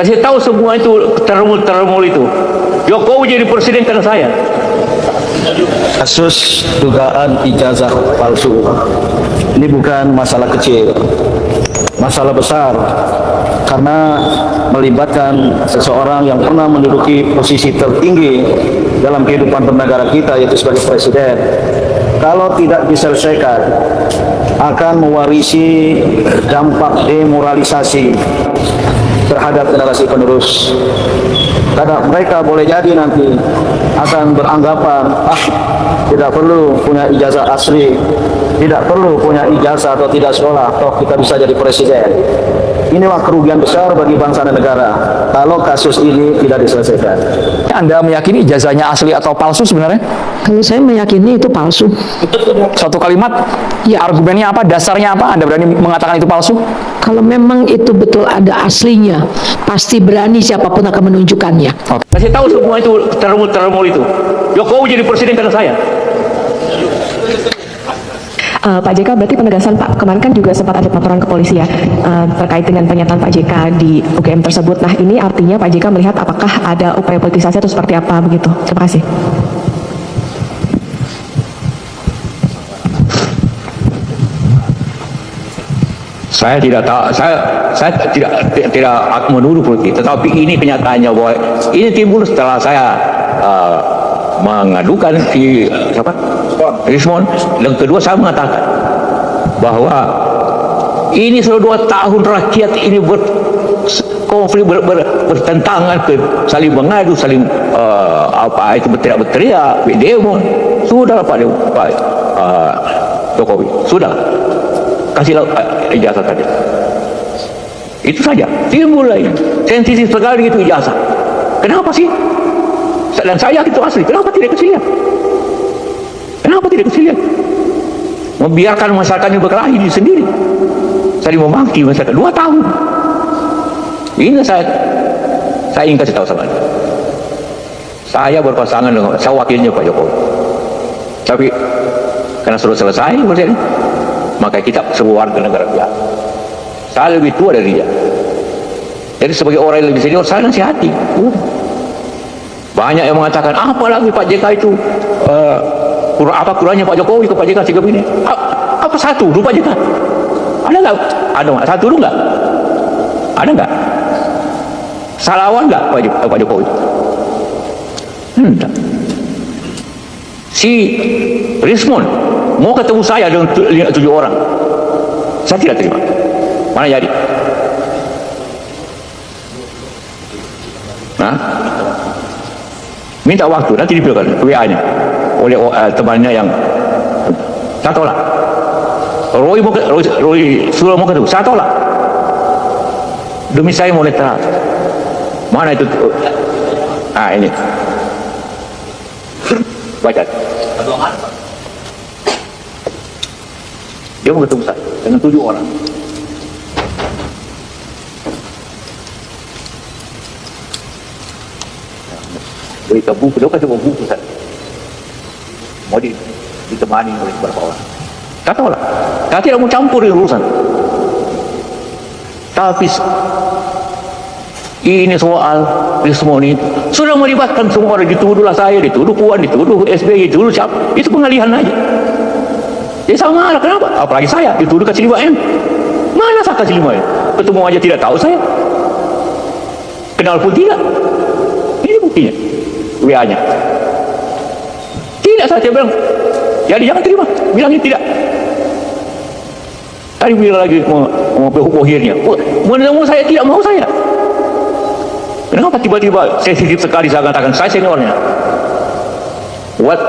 Kasih tahu semua itu termul itu. Jokowi jadi presiden karena saya. Kasus dugaan ijazah palsu ini bukan masalah kecil, masalah besar, karena melibatkan seseorang yang pernah menduduki posisi tertinggi dalam kehidupan bernegara kita, yaitu sebagai presiden. Kalau tidak diselesaikan, akan mewarisi dampak demoralisasi terhadap generasi penerus. Karena mereka boleh jadi nanti akan beranggapan, tidak perlu punya ijazah asli, tidak perlu punya ijazah atau tidak sekolah, toh kita bisa jadi presiden. Inilah kerugian besar bagi bangsa dan negara kalau kasus ini tidak diselesaikan. Anda meyakini ijazahnya asli atau palsu sebenarnya? Kalau saya meyakini itu palsu. Suatu kalimat, ya, argumennya apa, dasarnya apa, Anda berani mengatakan itu palsu? Kalau memang itu betul ada aslinya, pasti berani siapapun akan menunjukkannya. Kasih tahu semua itu termul itu. Jokowi jadi presiden karena saya. Pak JK, berarti penegasan Pak, kemarin kan juga sempat ada laporan ke polisi ya terkait dengan pernyataan Pak JK di UGM tersebut. Nah, ini artinya Pak JK melihat apakah ada upaya politisasi atau seperti apa begitu? Terima kasih. Saya tidak tahu, saya tidak menuduh politik, tetapi ini kenyataannya bahwa ini timbul setelah saya mengadukan si Rismon, dan kedua saya mengatakan bahwa ini sudah 2 tahun rakyat ini berkonflik, bertentangan, saling mengadu, saling berteriak, demo. Sudah Pak Jokowi, sudah kasihlah ijazah tadi. Itu saja. Timbul lagi sensitif sekali itu ijazah. Kenapa sih? Dan saya itu asli. Kenapa tidak kasih lihat? Kenapa tidak kasih lihat? Membiarkan masyarakatnya berkelahi sendiri. Saling memaki masyarakat 2 tahun. Ini saya ingin kasih tahu sama Anda. Saya berpasangan dengan, saya wakilnya Pak Jokowi. Tapi karena sudah selesai urusan, maka kita sebuah warga negara biasa. Saya lebih tua dari dia. Jadi sebagai orang yang lebih senior, saya nasihati. Banyak yang mengatakan, apa lagi Pak JK itu apa kurangnya Pak Jokowi ke Pak JK sikap ini? Apa satu dulu Pak JK? Ada nggak? Ada nggak? Satu dulu nggak? Ada nggak? Salawan nggak Pak Jokowi? Enggak. Si Rismon mau ketemu saya dengan 7 orang, saya tidak terima. Mana jadi? Nah, minta waktu, nanti diberikan WA-nya oleh temannya yang saya tolak. Roy sudah mau ketemu, saya tolak. Demi saya mau netral. Mana itu? Ah, ini. Baca. Dia mau ketemu saya dengan 7 orang. Berita buku, dia kasih buku saya. Mau ditemani oleh beberapa orang. Saya tahu lah. Saya tidak mau campur di urusan. Tapi ini soal Rismon ini sudah melibatkan semua orang, dituduhlah saya, dituduh Puan, dituduh SBY, dituduh siapa. Itu pengalihan aja. Jadi sama lah, kenapa? Apalagi saya dituduh kasih 5M. Mana saya kasih 5M? Ketemu aja tidak tahu saya. Kenal pun tidak. Ini buktinya. WA-nya. Tidak, saya bilang. Jadi jangan terima. Bilangnya tidak. Tadi bilang lagi mau akhirnya. Mau saya, tidak mau saya. Kenapa tiba-tiba sensitif sekali saya katakan saya seniornya?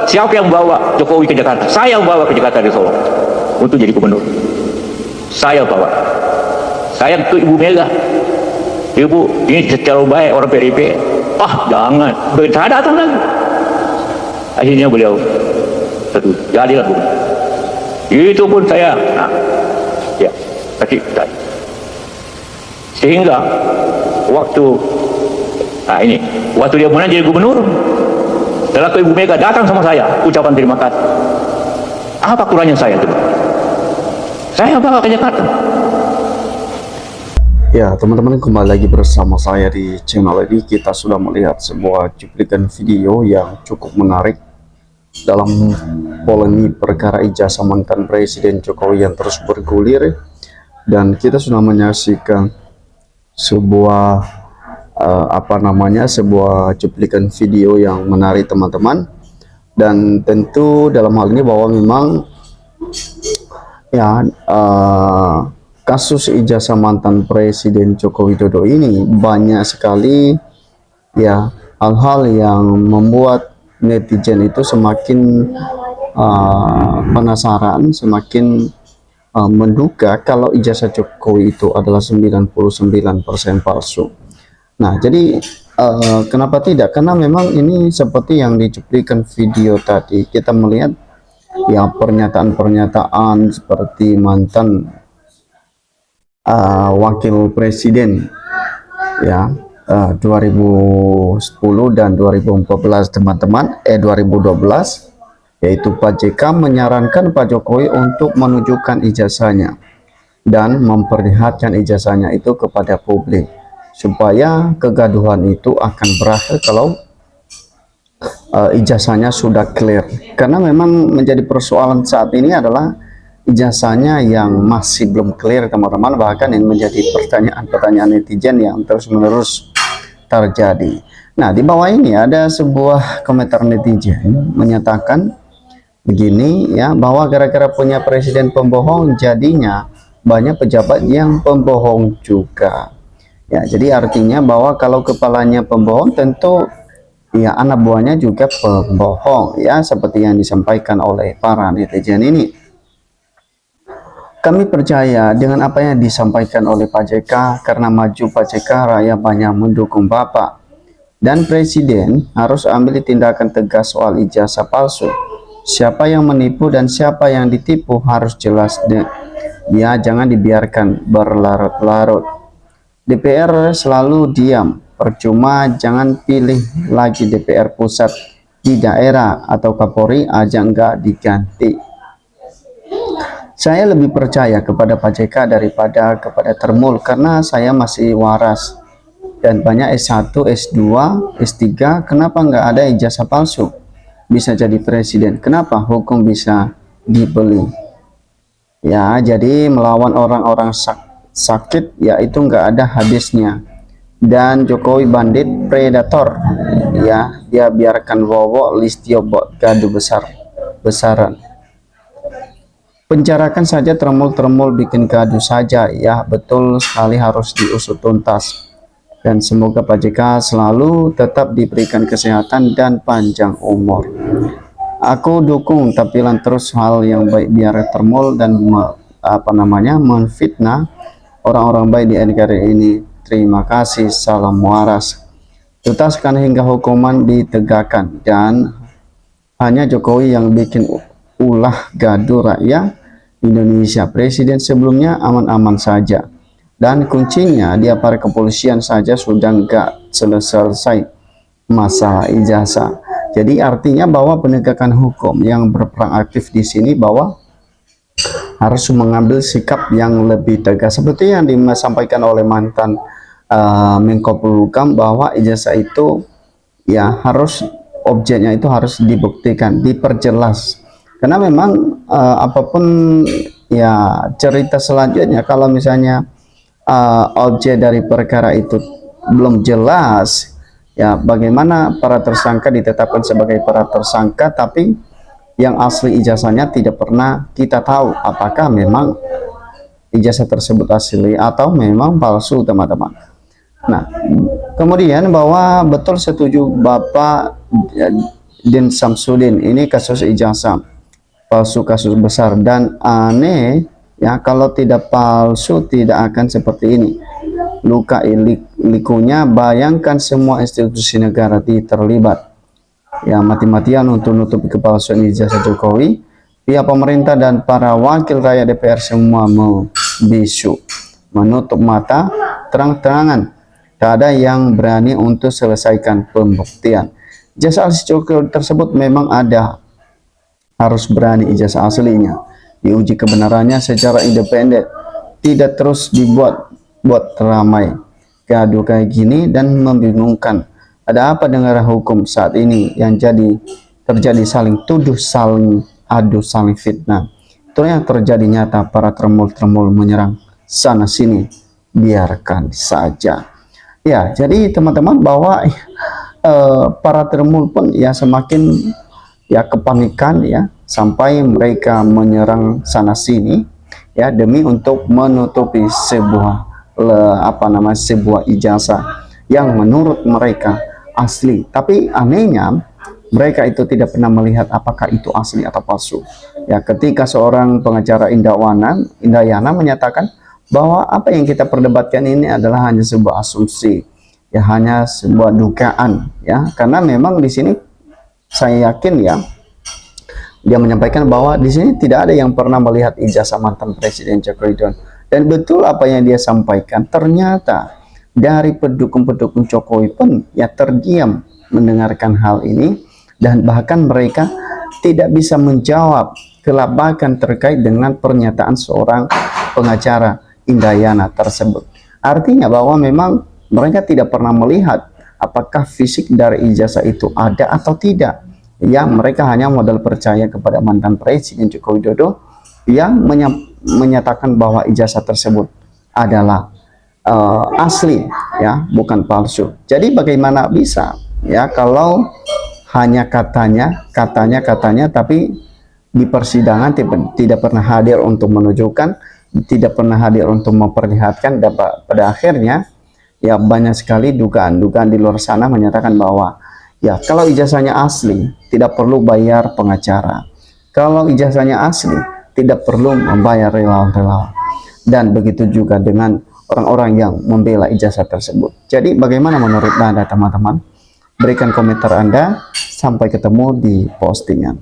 Siapa yang bawa Jokowi ke Jakarta? Saya yang bawa ke Jakarta dari Solo untuk jadi gubernur. Saya bawa. Saya ke Ibu Mega. Ibu, ini secara baik orang PDIP. Jangan. Saya datang lagi. Akhirnya beliau setuju. Jadilah gubernur. Itu pun saya. Ya, kasih tadi. Sehingga waktu dia menang jadi gubernur, setelah ke Ibu Mega datang sama saya, ucapan terima kasih. Apa kurangnya saya itu? Saya bawa ke Jakarta. Ya, teman-teman, kembali lagi bersama saya di channel ini. Kita sudah melihat sebuah cuplikan video yang cukup menarik dalam polemik perkara ijazah mantan Presiden Jokowi yang terus bergulir, dan kita sudah menyaksikan sebuah sebuah cuplikan video yang menarik, teman-teman. Dan tentu dalam hal ini bahwa memang ya kasus ijazah mantan Presiden Joko Widodo ini banyak sekali ya hal-hal yang membuat netizen itu semakin penasaran, semakin menduga kalau ijazah Jokowi itu adalah 99% palsu. Nah, jadi kenapa tidak? Karena memang ini seperti yang dicuplikan video tadi, kita melihat ya pernyataan-pernyataan seperti mantan wakil presiden ya 2010 dan 2014, teman-teman, 2012, yaitu Pak JK menyarankan Pak Jokowi untuk menunjukkan ijazahnya dan memperlihatkan ijazahnya itu kepada publik supaya kegaduhan itu akan berakhir kalau ijazahnya sudah clear. Karena memang menjadi persoalan saat ini adalah ijazahnya yang masih belum clear, teman-teman. Bahkan ini menjadi pertanyaan-pertanyaan netizen yang terus-menerus terjadi. Nah, di bawah ini ada sebuah komentar netizen menyatakan begini ya, bahwa gara-gara punya presiden pembohong jadinya banyak pejabat yang pembohong juga. Ya, jadi artinya bahwa kalau kepalanya pembohong, tentu ya anak buahnya juga pembohong ya, seperti yang disampaikan oleh para netizen ini. Kami percaya dengan apa yang disampaikan oleh Pak JK, karena maju Pak JK, rakyat banyak mendukung Bapak. Dan Presiden harus ambil tindakan tegas soal ijazah palsu. Siapa yang menipu dan siapa yang ditipu harus jelas. Ya, jangan dibiarkan berlarut-larut. DPR selalu diam, percuma, jangan pilih lagi DPR pusat di daerah atau Kapolri aja enggak diganti. Saya lebih percaya kepada Pak JK daripada kepada Termul, karena saya masih waras dan banyak S1, S2, S3. Kenapa nggak ada ijazah palsu? Bisa jadi presiden. Kenapa hukum bisa dibeli? Ya, jadi melawan orang-orang sakit ya itu nggak ada habisnya. Dan Jokowi bandit predator ya, dia biarkan Wowo Listio gaduh besaran. Penjarakan saja Termul bikin gaduh saja ya, betul sekali, harus diusut tuntas. Dan semoga Pak JK selalu tetap diberikan kesehatan dan panjang umur. Aku dukung tampilan terus hal yang baik biar Termul dan menfitnah orang-orang baik di NKRI ini. Terima kasih, salam waras. Tutaskan hingga hukuman ditegakkan, dan hanya Jokowi yang bikin ulah gaduh rakyat Indonesia. Presiden sebelumnya aman-aman saja, dan kuncinya di aparat kepolisian saja sudah nggak selesai masalah ijazah. Jadi artinya bahwa penegakan hukum yang berperan aktif di sini bahwa harus mengambil sikap yang lebih tegas, seperti yang disampaikan oleh mantan Menko Polhukam, bahwa ijazah itu ya harus objeknya itu harus dibuktikan, diperjelas. Karena memang apapun ya cerita selanjutnya, kalau misalnya objek dari perkara itu belum jelas, ya bagaimana para tersangka ditetapkan sebagai para tersangka, tapi yang asli ijazahnya tidak pernah kita tahu apakah memang ijazah tersebut asli atau memang palsu, teman-teman. Nah, kemudian bahwa betul setuju Bapak Din Samsudin, ini kasus ijazah palsu kasus besar, dan aneh ya, kalau tidak palsu tidak akan seperti ini. Luka likunya, bayangkan semua institusi negara terlibat ya, mati-matian untuk nutupi kepalsuan ijazah Jokowi. Pihak pemerintah dan para wakil rakyat DPR semua membisu, menutup mata terang-terangan. Tak ada yang berani untuk selesaikan pembuktian. Ijazah asli Jokowi tersebut memang ada, harus berani ijazah aslinya diuji kebenarannya secara independen, tidak terus dibuat buat ramai gaduh kayak gini dan membingungkan. Ada apa dengan hukum saat ini yang terjadi saling tuduh, saling adu, saling fitnah. Itu yang terjadi nyata, para tremul-tremul menyerang sana sini. Biarkan saja. Ya, jadi teman-teman bahwa para tremul pun ya semakin ya kepanikan ya sampai mereka menyerang sana sini ya demi untuk menutupi sebuah sebuah ijazah yang menurut mereka asli. Tapi anehnya mereka itu tidak pernah melihat apakah itu asli atau palsu. Ya, ketika seorang pengacara Indayana menyatakan bahwa apa yang kita perdebatkan ini adalah hanya sebuah asumsi, ya hanya sebuah dugaan, ya karena memang di sini saya yakin ya dia menyampaikan bahwa di sini tidak ada yang pernah melihat ijazah mantan Presiden Joko Widodo. Dan betul apa yang dia sampaikan, ternyata dari pendukung-pendukung Jokowi pun ya terdiam mendengarkan hal ini, dan bahkan mereka tidak bisa menjawab kelabakan terkait dengan pernyataan seorang pengacara Indayana tersebut. Artinya bahwa memang mereka tidak pernah melihat apakah fisik dari ijazah itu ada atau tidak. Ya, mereka hanya modal percaya kepada mantan Presiden Joko Widodo yang menyatakan bahwa ijazah tersebut adalah asli, ya bukan palsu. Jadi bagaimana bisa ya kalau hanya katanya, tapi di persidangan tidak pernah hadir untuk menunjukkan, tidak pernah hadir untuk memperlihatkan, dan pada akhirnya ya banyak sekali dugaan-dugaan di luar sana menyatakan bahwa ya kalau ijazahnya asli tidak perlu bayar pengacara, kalau ijazahnya asli tidak perlu membayar relawan-relawan, dan begitu juga dengan orang-orang yang membela ijazah tersebut. Jadi bagaimana menurut Anda teman-teman? Berikan komentar Anda. Sampai ketemu di postingan.